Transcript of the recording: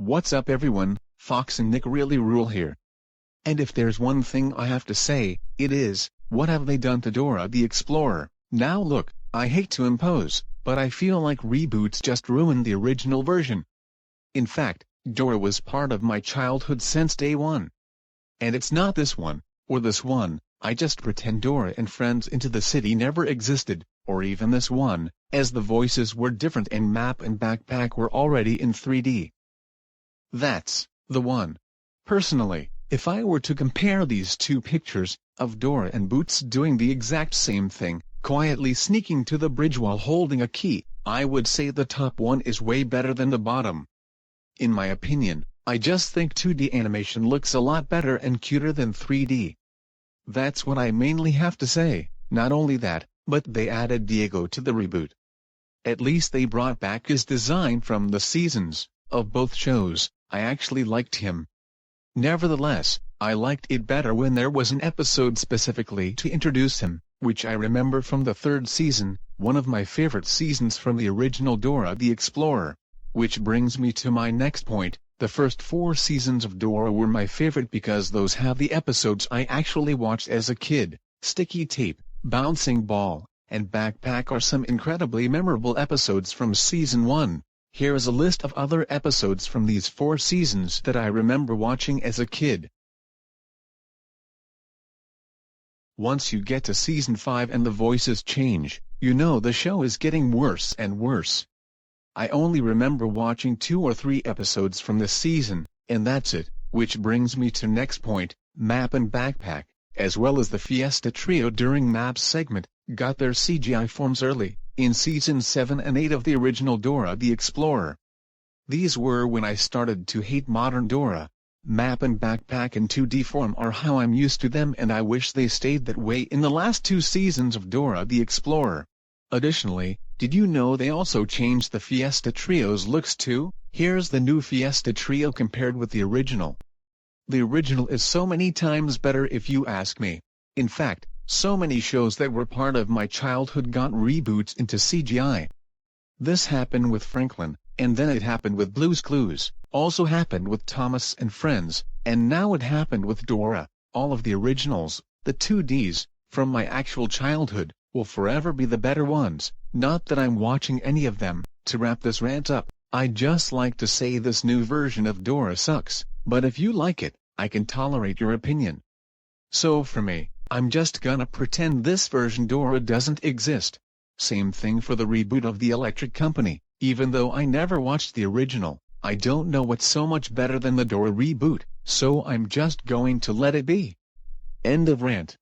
What's up everyone, Fox and Nick really rule here. And if there's one thing I have to say, it is, what have they done to Dora the Explorer? Now look, I hate to impose, but I feel like reboots just ruined the original version. In fact, Dora was part of my childhood since day one. And it's not this one, or this one, I just pretend Dora and Friends Into the City never existed, or even this one, as the voices were different and Map and Backpack were already in 3D. That's the one. Personally, if I were to compare these two pictures, of Dora and Boots doing the exact same thing, quietly sneaking to the bridge while holding a key, I would say the top one is way better than the bottom. In my opinion, I just think 2D animation looks a lot better and cuter than 3D. That's what I mainly have to say. Not only that, but they added Diego to the reboot. At least they brought back his design from the seasons of both shows. I actually liked him. Nevertheless, I liked it better when there was an episode specifically to introduce him, which I remember from the third season, one of my favorite seasons from the original Dora the Explorer. Which brings me to my next point, the first 4 seasons of Dora were my favorite because those have the episodes I actually watched as a kid. Sticky Tape, Bouncing Ball, and Backpack are some incredibly memorable episodes from season 1. Here is a list of other episodes from these 4 seasons that I remember watching as a kid. Once you get to season 5 and the voices change, you know the show is getting worse and worse. I only remember watching 2 or 3 episodes from this season, and that's it, which brings me to next point, Map and Backpack, as well as the Fiesta Trio during Map's segment, got their CGI forms early, in season 7 and 8 of the original Dora the Explorer. These were when I started to hate modern Dora. Map and Backpack in 2D form are how I'm used to them and I wish they stayed that way in the last 2 seasons of Dora the Explorer. Additionally, did you know they also changed the Fiesta Trio's looks too? Here's the new Fiesta Trio compared with the original. The original is so many times better if you ask me. In fact, so many shows that were part of my childhood got reboots into CGI. This happened with Franklin, and then it happened with Blue's Clues, also happened with Thomas and Friends, and now it happened with Dora. All of the originals, the 2Ds, from my actual childhood, will forever be the better ones. Not that I'm watching any of them. To wrap this rant up, I'd just like to say this new version of Dora sucks, but if you like it, I can tolerate your opinion. So for me, I'm just gonna pretend this version Dora doesn't exist. Same thing for the reboot of The Electric Company, even though I never watched the original, I don't know what's so much better than the Dora reboot, so I'm just going to let it be. End of rant.